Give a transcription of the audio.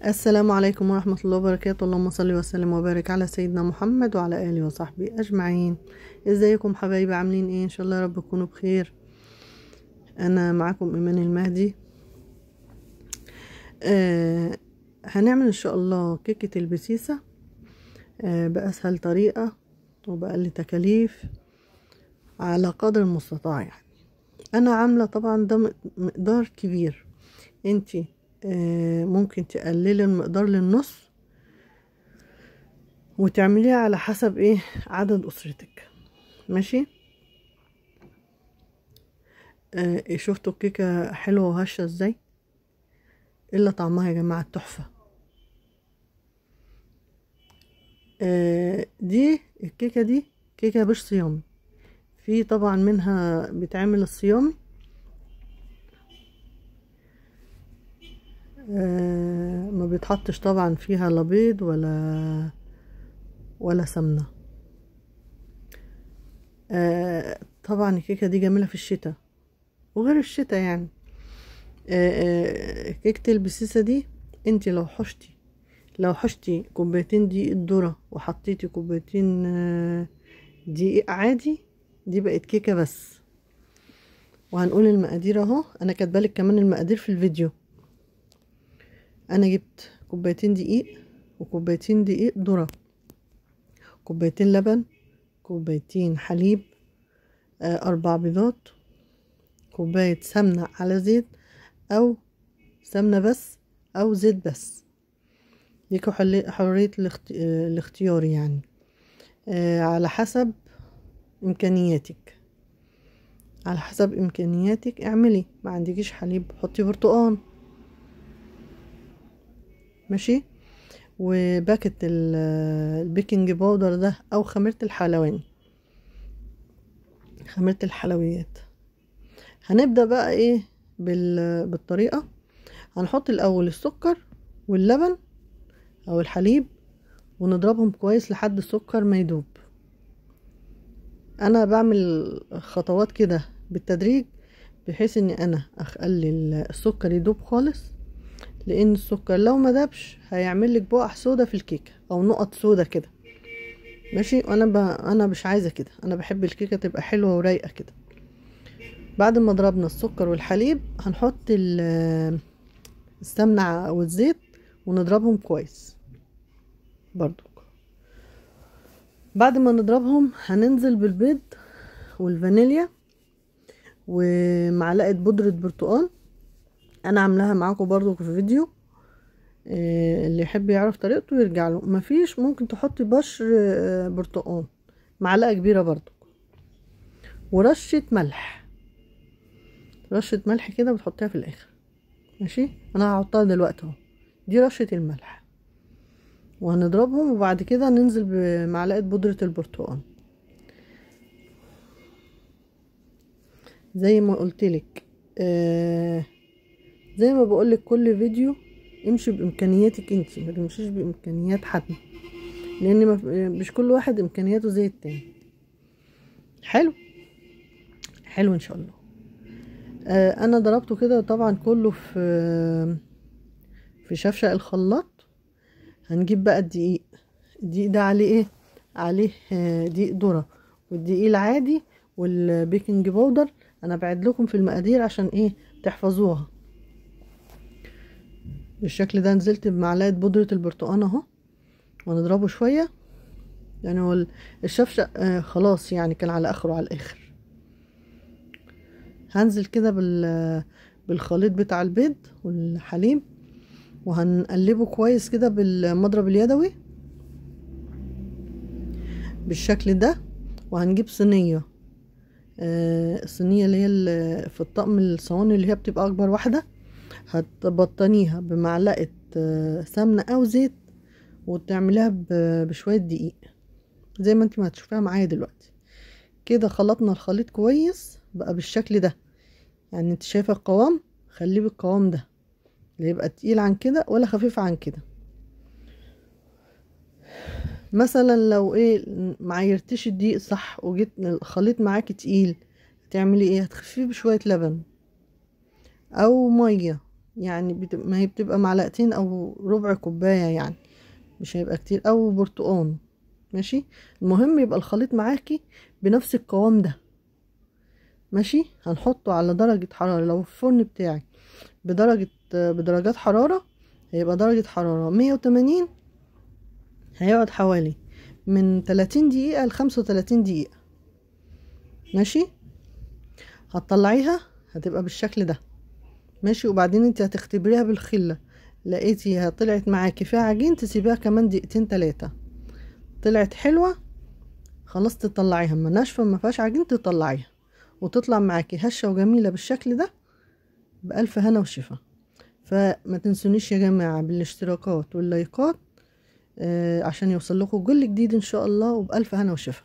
السلام عليكم ورحمة الله وبركاته. اللهم صل وسلم وبارك على سيدنا محمد وعلى آله وصحبه أجمعين. ازيكم حبايبي؟ عاملين ايه؟ ان شاء الله يا رب تكونوا بخير. انا معاكم ايمان المهدي. هنعمل ان شاء الله كيكة البسيسة بأسهل طريقة وبأقل تكاليف على قدر المستطاع. يعني انا عاملة طبعا ده مقدار كبير. انتي ممكن تقللي المقدار للنص وتعمليها على حسب ايه عدد اسرتك. ماشي. شفتوا الكيكة حلوة وهشة ازاي؟ الا طعمها يا جماعة تحفة. دي الكيكة دي كيكة مش صيامي. في طبعا منها بيتعمل الصيامي. ما بيتحطش طبعا فيها لا بيض ولا سمنة. طبعا الكيكة دي جميلة في الشتاء وغير الشتاء يعني. كيكة البسيسة دي انتي لو حشتي كوبايتين دقيق الذرة وحطيتي كوبايتين دقيق عادي، دي بقت كيكة بس. وهنقول المقادير اهو، انا كاتبالك كمان المقادير في الفيديو. انا جبت كوبايتين دقيق وكوبايتين دقيق ذرة، كوبايتين لبن، كوبايتين حليب، 4 بيضات، كوباية سمنة على زيت او سمنة بس او زيت بس، ليكوا حرية الاختيار يعني. على حسب امكانياتك، على حسب امكانياتك اعملي. ما عندكيش حليب حطي برتقان. ماشي. وباكت البيكنج باودر ده او خميرة الحلواني، خميرة الحلويات. هنبدأ بقى ايه بالطريقة. هنحط الاول السكر واللبن او الحليب ونضربهم كويس لحد السكر ما يدوب. انا بعمل خطوات كده بالتدريج بحيث ان انا اخلي السكر يدوب خالص، لان السكر لو ما دابش هيعمل لك بقع سودا في الكيكه او نقط سودا كده. ماشي. انا مش عايزه كده، انا بحب الكيكه تبقى حلوه ورايقه كده. بعد ما ضربنا السكر والحليب هنحط السمنه او الزيت ونضربهم كويس برضو. بعد ما نضربهم هننزل بالبيض والفانيليا ومعلقه بودره برتقال. انا عاملاها معاكم برضو في فيديو، اللي يحب يعرف طريقته يرجع له. مفيش ممكن تحطي بشر برتقال، معلقه كبيره برضو، ورشه ملح، رشه ملح كده بتحطيها في الاخر. ماشي. انا هحطها دلوقتي اهو، دي رشه الملح. وهنضربهم وبعد كده ننزل بمعلقه بودره البرتقال. زي ما قلتلك، زي ما بقولك كل فيديو امشي بامكانياتك انتي، ما تمشيش بامكانيات حد، لان مش كل واحد امكانياته زي التاني. حلو حلو ان شاء الله. انا ضربته كده طبعا كله في شفشق الخلاط. هنجيب بقى الدقيق ده عليه ايه؟ عليه دقيق ذرة والدقيق العادي والبيكنج باودر. انا بعد لكم في المقادير عشان ايه تحفظوها. بالشكل ده نزلت بمعلقه بودره البرتقال اهو، ونضربه شويه. يعني هو الشفشق خلاص يعني كان على اخره على الاخر. هنزل كده بالخليط بتاع البيض والحليب، وهنقلبه كويس كده بالمضرب اليدوي بالشكل ده. وهنجيب صينية، الصينية اللي هي في الطقم الصواني اللي هي بتبقى اكبر واحدة، هتبطنيها بمعلقة سمنة او زيت وتعملها بشوية دقيق زي ما انت ما هتشوفيها معايا دلوقتي. كده خلطنا الخليط كويس بقى بالشكل ده. يعني انت شايفة القوام، خليه بالقوام ده، لا يبقى تقيل عن كده ولا خفيف عن كده. مثلا لو ايه معيرتش الدقيق صح وجيت الخليط معاكي تقيل، هتعملي ايه؟ هتخفيه بشوية لبن او مية يعني ما هي بتبقى معلقتين او ربع كوباية يعني، مش هيبقى كتير، او برتقان. ماشي. المهم يبقى الخليط معاكي بنفس القوام ده. ماشي. هنحطه على درجة حرارة، لو الفرن بتاعي بدرجات حرارة، هيبقى درجة حرارة 180. هيقعد حوالي من 30 دقيقة ل35 دقيقة. ماشي. هتطلعيها هتبقى بالشكل ده. ماشي. وبعدين انت هتختبريها بالخلة، لقيتيها طلعت معاكي فيها عجين، تسيبيها كمان دقيقتين 3. طلعت حلوة خلاص تطلعيها. اما ناشفة ما فيهاش عجين تطلعيها، وتطلع معاكي هشة وجميلة بالشكل ده. بألف هنا وشفا. فما تنسونيش يا جماعة بالاشتراكات واللايكات، عشان يوصل لكم كل جديد ان شاء الله، وبألف هنا وشفا.